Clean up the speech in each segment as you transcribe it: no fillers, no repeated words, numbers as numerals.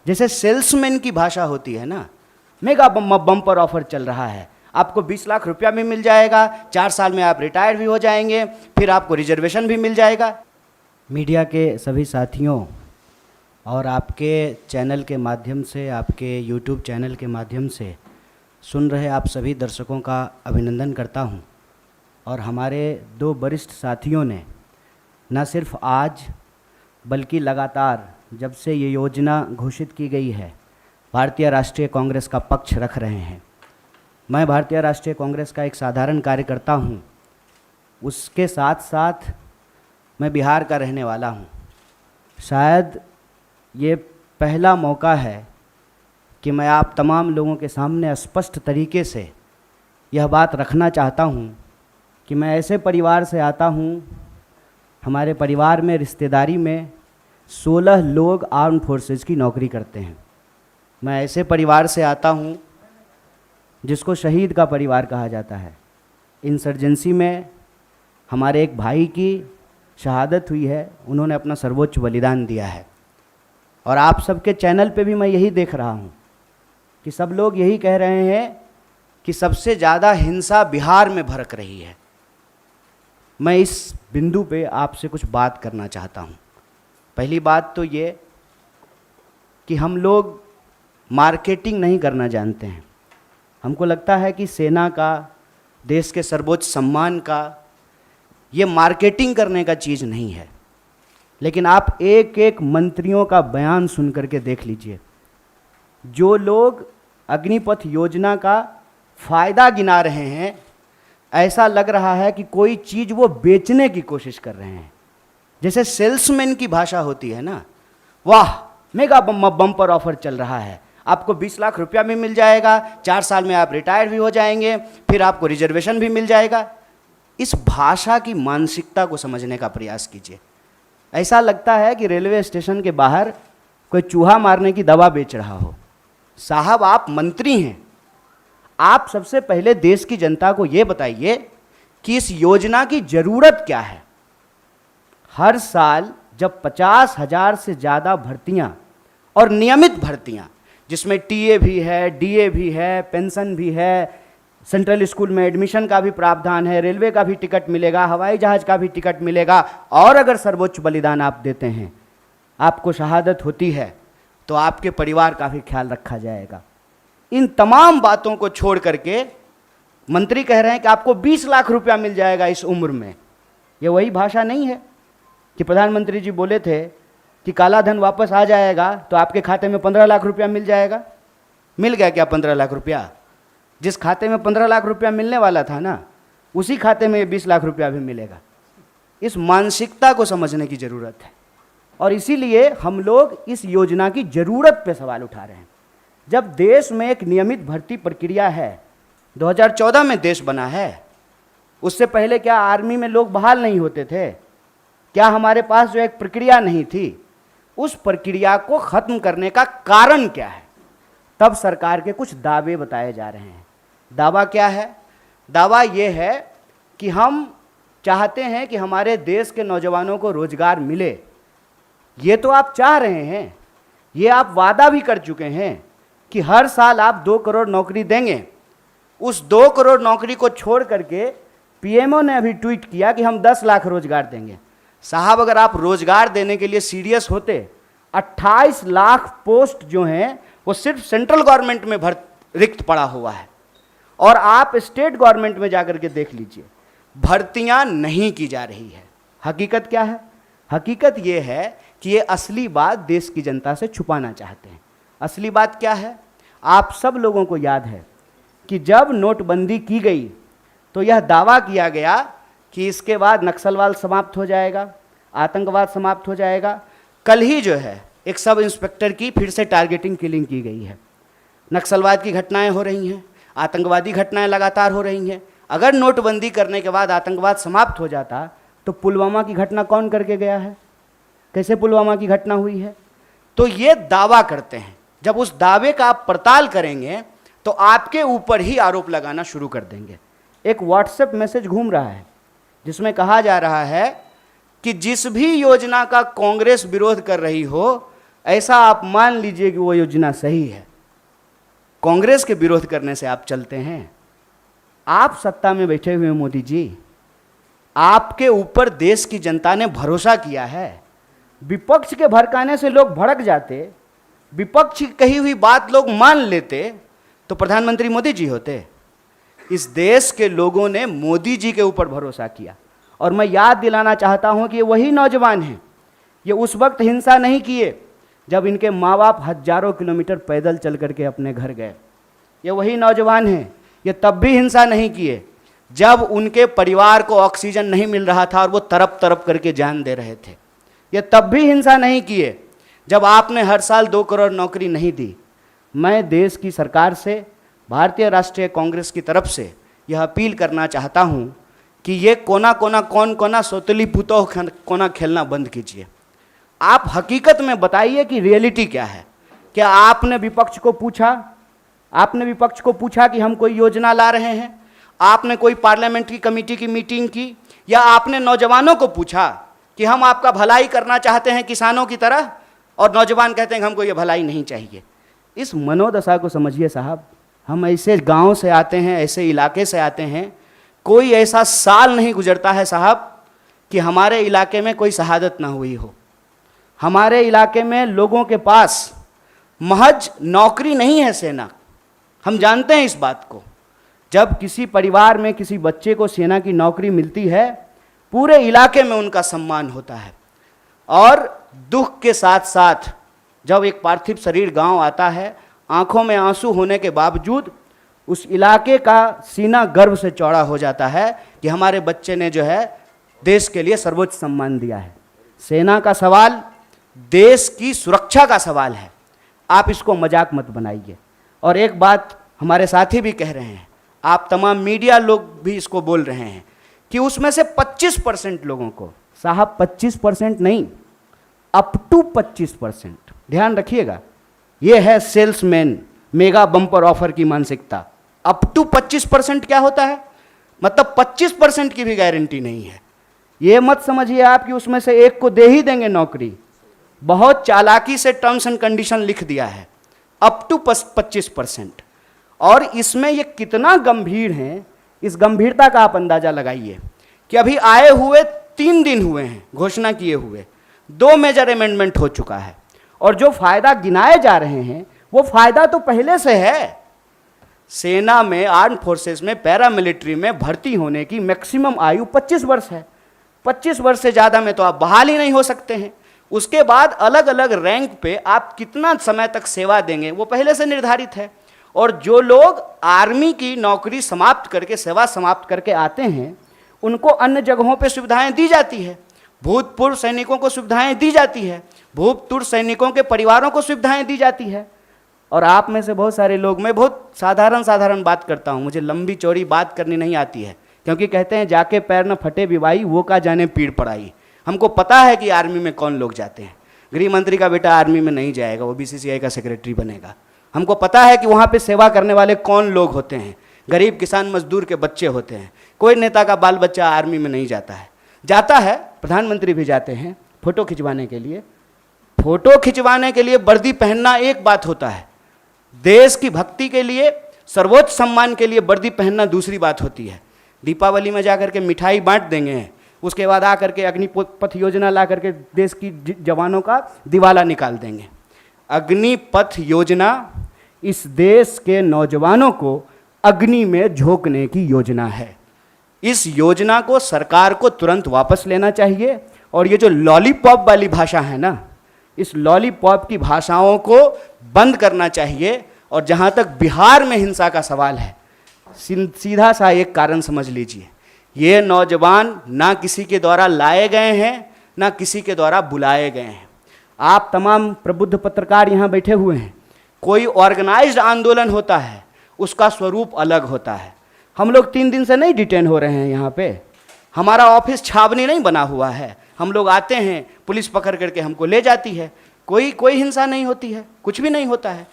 जैसे सेल्समैन की भाषा होती है ना, मेगा बम्पर ऑफर चल रहा है, आपको 20 लाख रुपया भी मिल जाएगा, 4 साल में आप रिटायर भी हो जाएंगे, फिर आपको रिजर्वेशन भी मिल जाएगा। मीडिया के सभी साथियों और आपके चैनल के माध्यम से, आपके यूट्यूब चैनल के माध्यम से सुन रहे आप सभी दर्शकों का अभिनंदन करता हूं। और हमारे 2 वरिष्ठ साथियों ने न सिर्फ आज बल्कि लगातार जब से ये योजना घोषित की गई है, भारतीय राष्ट्रीय कांग्रेस का पक्ष रख रहे हैं। मैं भारतीय राष्ट्रीय कांग्रेस का एक साधारण कार्यकर्ता हूँ, उसके साथ साथ मैं बिहार का रहने वाला हूँ। शायद ये पहला मौका है कि मैं आप तमाम लोगों के सामने स्पष्ट तरीके से यह बात रखना चाहता हूँ कि मैं ऐसे परिवार से आता हूँ, हमारे परिवार में रिश्तेदारी में 16 लोग आर्म फोर्सेस की नौकरी करते हैं। मैं ऐसे परिवार से आता हूँ जिसको शहीद का परिवार कहा जाता है। इंसर्जेंसी में हमारे एक भाई की शहादत हुई है, उन्होंने अपना सर्वोच्च बलिदान दिया है। और आप सबके चैनल पे भी मैं यही देख रहा हूँ कि सब लोग यही कह रहे हैं कि सबसे ज़्यादा हिंसा बिहार में भड़क रही है। मैं इस बिंदु पे आपसे कुछ बात करना चाहता हूँ। पहली बात तो ये कि हम लोग मार्केटिंग नहीं करना जानते हैं। हमको लगता है कि सेना का, देश के सर्वोच्च सम्मान का, ये मार्केटिंग करने का चीज़ नहीं है। लेकिन आप एक एक मंत्रियों का बयान सुन करके देख लीजिए। जो लोग अग्निपथ योजना का फ़ायदा गिना रहे हैं, ऐसा लग रहा है कि कोई चीज़ वो बेचने की कोशिश कर रहे हैं। जैसे सेल्समैन की भाषा होती है ना, वाह मेगा बम्पर ऑफर चल रहा है, आपको 20 लाख रुपया भी मिल जाएगा, 4 साल में आप रिटायर भी हो जाएंगे, फिर आपको रिजर्वेशन भी मिल जाएगा। इस भाषा की मानसिकता को समझने का प्रयास कीजिए। ऐसा लगता है कि रेलवे स्टेशन के बाहर कोई चूहा मारने की दवा बेच रहा हो। साहब, आप मंत्री हैं, आप सबसे पहले देश की जनता को ये बताइए कि इस योजना की ज़रूरत क्या है। हर साल जब 50,000 से ज़्यादा भर्तियां और नियमित भर्तियां, जिसमें टीए भी है, डीए भी है, पेंशन भी है, सेंट्रल स्कूल में एडमिशन का भी प्रावधान है, रेलवे का भी टिकट मिलेगा, हवाई जहाज का भी टिकट मिलेगा, और अगर सर्वोच्च बलिदान आप देते हैं, आपको शहादत होती है, तो आपके परिवार का भी ख्याल रखा जाएगा। इन तमाम बातों को छोड़ करके मंत्री कह रहे हैं कि आपको 20 लाख रुपया मिल जाएगा इस उम्र में। ये वही भाषा नहीं है कि प्रधानमंत्री जी बोले थे कि काला धन वापस आ जाएगा तो आपके खाते में 15 लाख रुपया मिल जाएगा। मिल गया क्या 15 लाख रुपया? जिस खाते में 15 लाख रुपया मिलने वाला था ना, उसी खाते में 20 लाख रुपया भी मिलेगा। इस मानसिकता को समझने की ज़रूरत है, और इसीलिए हम लोग इस योजना की ज़रूरत पे सवाल उठा रहे हैं। जब देश में एक नियमित भर्ती प्रक्रिया है, 2014 में देश बना है, उससे पहले क्या आर्मी में लोग बहाल नहीं होते थे? क्या हमारे पास जो एक प्रक्रिया नहीं थी, उस प्रक्रिया को ख़त्म करने का कारण क्या है? तब सरकार के कुछ दावे बताए जा रहे हैं। दावा क्या है? दावा ये है कि हम चाहते हैं कि हमारे देश के नौजवानों को रोजगार मिले। ये तो आप चाह रहे हैं, ये आप वादा भी कर चुके हैं कि हर साल आप 2 करोड़ नौकरी देंगे। उस 2 करोड़ नौकरी को छोड़ करके पीएमओ ने अभी ट्वीट किया कि हम 10 लाख रोजगार देंगे। साहब, अगर आप रोजगार देने के लिए सीरियस होते, 28 लाख पोस्ट जो हैं वो सिर्फ सेंट्रल गवर्नमेंट में रिक्त पड़ा हुआ है, और आप स्टेट गवर्नमेंट में जाकर के देख लीजिए, भर्तियां नहीं की जा रही है। हकीकत क्या है? हकीकत ये है कि ये असली बात देश की जनता से छुपाना चाहते हैं। असली बात क्या है? आप सब लोगों को याद है कि जब नोटबंदी की गई तो यह दावा किया गया कि इसके बाद नक्सलवाद समाप्त हो जाएगा, आतंकवाद समाप्त हो जाएगा। कल ही जो है एक सब इंस्पेक्टर की फिर से टारगेटिंग किलिंग की गई है। नक्सलवाद की घटनाएं हो रही हैं, आतंकवादी घटनाएं लगातार हो रही हैं। अगर नोटबंदी करने के बाद आतंकवाद समाप्त हो जाता तो पुलवामा की घटना कौन करके गया है? कैसे पुलवामा की घटना हुई है? तो ये दावा करते हैं। जब उस दावे का आप पड़ताल करेंगे तो आपके ऊपर ही आरोप लगाना शुरू कर देंगे। एक व्हाट्सएप मैसेज घूम रहा है जिसमें कहा जा रहा है कि जिस भी योजना का कांग्रेस विरोध कर रही हो, ऐसा आप मान लीजिए कि वो योजना सही है, कांग्रेस के विरोध करने से आप चलते हैं। आप सत्ता में बैठे हुए मोदी जी, आपके ऊपर देश की जनता ने भरोसा किया है। विपक्ष के भड़काने से लोग भड़क जाते, विपक्ष की कही हुई बात लोग मान लेते, तो प्रधानमंत्री मोदी जी होते। इस देश के लोगों ने मोदी जी के ऊपर भरोसा किया। और मैं याद दिलाना चाहता हूं कि ये वही नौजवान हैं, ये उस वक्त हिंसा नहीं किए जब इनके माँ बाप हजारों किलोमीटर पैदल चल करके अपने घर गए। ये वही नौजवान हैं, ये तब भी हिंसा नहीं किए जब उनके परिवार को ऑक्सीजन नहीं मिल रहा था और वो तरप तरप करके जान दे रहे थे। ये तब भी हिंसा नहीं किए जब आपने हर साल 2 करोड़ नौकरी नहीं दी। मैं देश की सरकार से, भारतीय राष्ट्रीय कांग्रेस की तरफ से यह अपील करना चाहता हूं कि ये कोना कोना कौन कोना सोतली पुतो कोना खेलना बंद कीजिए। आप हकीकत में बताइए कि रियलिटी क्या है। क्या आपने विपक्ष को पूछा? आपने विपक्ष को पूछा कि हम कोई योजना ला रहे हैं? आपने कोई पार्लियामेंट्री कमेटी की मीटिंग की? या आपने नौजवानों को पूछा कि हम आपका भलाई करना चाहते हैं किसानों की तरह, और नौजवान कहते हैं कि हमको ये भलाई नहीं चाहिए? इस मनोदशा को समझिए साहब। हम ऐसे गांव से आते हैं, ऐसे इलाके से आते हैं, कोई ऐसा साल नहीं गुजरता है साहब कि हमारे इलाके में कोई शहादत ना हुई हो। हमारे इलाके में लोगों के पास महज नौकरी नहीं है सेना, हम जानते हैं इस बात को। जब किसी परिवार में किसी बच्चे को सेना की नौकरी मिलती है, पूरे इलाके में उनका सम्मान होता है। और दुख के साथ साथ जब एक पार्थिव शरीर गांव आता है, आंखों में आंसू होने के बावजूद उस इलाके का सीना गर्व से चौड़ा हो जाता है कि हमारे बच्चे ने जो है देश के लिए सर्वोच्च सम्मान दिया है। सेना का सवाल देश की सुरक्षा का सवाल है, आप इसको मजाक मत बनाइए। और एक बात हमारे साथी भी कह रहे हैं, आप तमाम मीडिया लोग भी इसको बोल रहे हैं कि उसमें से 25% लोगों को, साहब 25% नहीं, अप टू 25%, ध्यान रखिएगा, ये है सेल्समैन मेगा बम्पर ऑफर की मानसिकता। अप टू 25% क्या होता है? मतलब 25% की भी गारंटी नहीं है। ये मत समझिए आप कि उसमें से एक को दे ही देंगे नौकरी। बहुत चालाकी से टर्म्स एंड कंडीशन लिख दिया है, अप टू 25%। और इसमें ये कितना गंभीर है, इस गंभीरता का आप अंदाजा लगाइए कि अभी आए हुए 3 दिन हुए हैं घोषणा किए हुए, 2 मेजर अमेंडमेंट हो चुका है, और जो फायदा गिनाए जा रहे हैं वो फायदा तो पहले से है। सेना में, आर्म फोर्सेस में, पैरामिलिट्री में भर्ती होने की मैक्सिमम आयु 25 वर्ष है। 25 वर्ष से ज़्यादा में तो आप बहाल ही नहीं हो सकते हैं। उसके बाद अलग अलग रैंक पे आप कितना समय तक सेवा देंगे वो पहले से निर्धारित है। और जो लोग आर्मी की नौकरी समाप्त करके, सेवा समाप्त करके आते हैं, उनको अन्य जगहों पे सुविधाएं दी जाती है। भूतपूर्व सैनिकों को सुविधाएं दी जाती है, भूतपूर्व सैनिकों के परिवारों को सुविधाएं दी जाती है। और आप में से बहुत सारे लोग, मैं बहुत साधारण बात करता हूँ, मुझे लंबी चौड़ी बात करनी नहीं आती है, क्योंकि कहते हैं जाके पैर न फटे बिवाई, वो का जाने पीड़ पड़ाई। हमको पता है कि आर्मी में कौन लोग जाते हैं। गृह मंत्री का बेटा आर्मी में नहीं जाएगा, वो बीसीसीआई का सेक्रेटरी बनेगा। हमको पता है कि वहाँ पे सेवा करने वाले कौन लोग होते हैं, गरीब किसान मजदूर के बच्चे होते हैं। कोई नेता का बाल बच्चा आर्मी में नहीं जाता है। जाता है, प्रधानमंत्री भी जाते हैं फोटो खिंचवाने के लिए। फोटो खिंचवाने के लिए वर्दी पहनना एक बात होता है, देश की भक्ति के लिए, सर्वोच्च सम्मान के लिए वर्दी पहनना दूसरी बात होती है। दीपावली में जाकर के मिठाई बांट देंगे, उसके बाद आकर के अग्निपथ योजना ला करके देश की जवानों का दिवाला निकाल देंगे। अग्निपथ योजना इस देश के नौजवानों को अग्नि में झोंकने की योजना है। इस योजना को सरकार को तुरंत वापस लेना चाहिए। और ये जो लॉलीपॉप वाली भाषा है ना, इस लॉलीपॉप की भाषाओं को बंद करना चाहिए। और जहाँ तक बिहार में हिंसा का सवाल है, सीधा सा एक कारण समझ लीजिए, ये नौजवान ना किसी के द्वारा लाए गए हैं, ना किसी के द्वारा बुलाए गए हैं। आप तमाम प्रबुद्ध पत्रकार यहाँ बैठे हुए हैं, कोई ऑर्गेनाइज्ड आंदोलन होता है, उसका स्वरूप अलग होता है। हम लोग 3 दिन से नहीं डिटेन हो रहे हैं यहाँ पे, हमारा ऑफिस छावनी नहीं बना हुआ है। हम लोग आते हैं, पुलिस पकड़ करके हमको ले जाती है, कोई हिंसा नहीं होती है, कुछ भी नहीं होता है।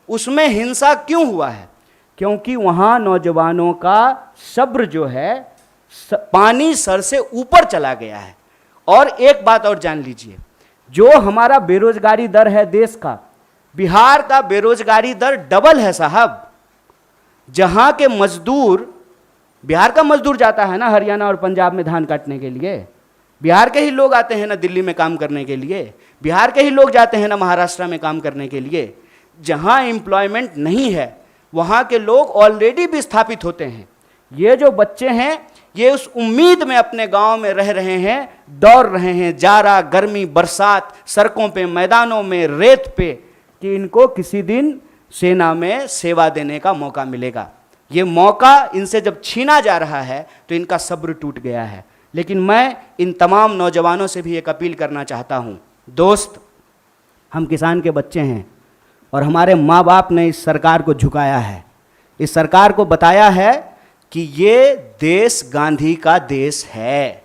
उसमें हिंसा क्यों हुआ है? क्योंकि वहाँ नौजवानों का सब्र जो है पानी सर से ऊपर चला गया है। और एक बात और जान लीजिए, जो हमारा बेरोजगारी दर है देश का, बिहार का बेरोजगारी दर डबल है साहब। जहां के मजदूर, बिहार का मजदूर जाता है ना हरियाणा और पंजाब में धान काटने के लिए, बिहार के ही लोग आते हैं ना दिल्ली में काम करने के लिए, बिहार के ही लोग जाते हैं ना महाराष्ट्र में काम करने के लिए। जहां एम्प्लॉयमेंट नहीं है वहां के लोग ऑलरेडी विस्थापित होते हैं। ये जो बच्चे हैं ये उस उम्मीद में अपने गांव में रह रहे हैं, दौड़ रहे हैं जाड़ा गर्मी बरसात, सड़कों पे मैदानों में रेत पे, कि इनको किसी दिन सेना में सेवा देने का मौका मिलेगा। ये मौका इनसे जब छीना जा रहा है तो इनका सब्र टूट गया है। लेकिन मैं इन तमाम नौजवानों से भी एक अपील करना चाहता हूँ, दोस्त, हम किसान के बच्चे हैं और हमारे माँ बाप ने इस सरकार को झुकाया है, इस सरकार को बताया है कि ये देश गांधी का देश है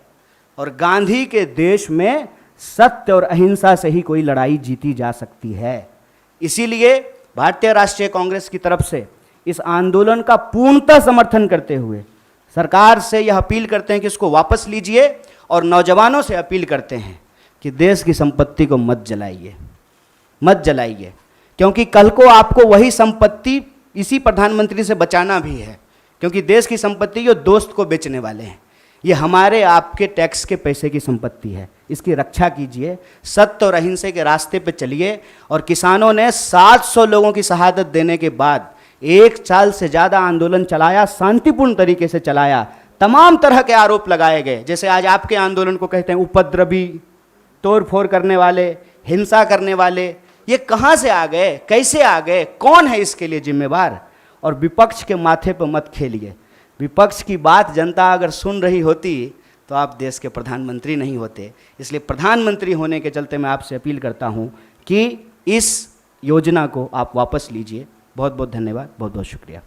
और गांधी के देश में सत्य और अहिंसा से ही कोई लड़ाई जीती जा सकती है। इसीलिए भारतीय राष्ट्रीय कांग्रेस की तरफ से इस आंदोलन का पूर्णतः समर्थन करते हुए सरकार से यह अपील करते हैं कि इसको वापस लीजिए और नौजवानों से अपील करते हैं कि देश की संपत्ति को मत जलाइए, मत जलाइए, क्योंकि कल को आपको वही संपत्ति इसी प्रधानमंत्री से बचाना भी है। क्योंकि देश की संपत्ति जो दोस्त को बेचने वाले हैं, ये हमारे आपके टैक्स के पैसे की संपत्ति है, इसकी रक्षा कीजिए, सत्य और अहिंसा के रास्ते पे चलिए। और किसानों ने 700 लोगों की शहादत देने के बाद 1 साल से ज़्यादा आंदोलन चलाया, शांतिपूर्ण तरीके से चलाया, तमाम तरह के आरोप लगाए गए। जैसे आज आपके आंदोलन को कहते हैं उपद्रवी, तोड़ फोड़ करने वाले, हिंसा करने वाले, ये कहाँ से आ गए, कैसे आ गए, कौन है इसके लिए जिम्मेवार? और विपक्ष के माथे पर मत खेलिए। विपक्ष की बात जनता अगर सुन रही होती तो आप देश के प्रधानमंत्री नहीं होते। इसलिए प्रधानमंत्री होने के चलते मैं आपसे अपील करता हूं कि इस योजना को आप वापस लीजिए। बहुत बहुत धन्यवाद, बहुत बहुत शुक्रिया।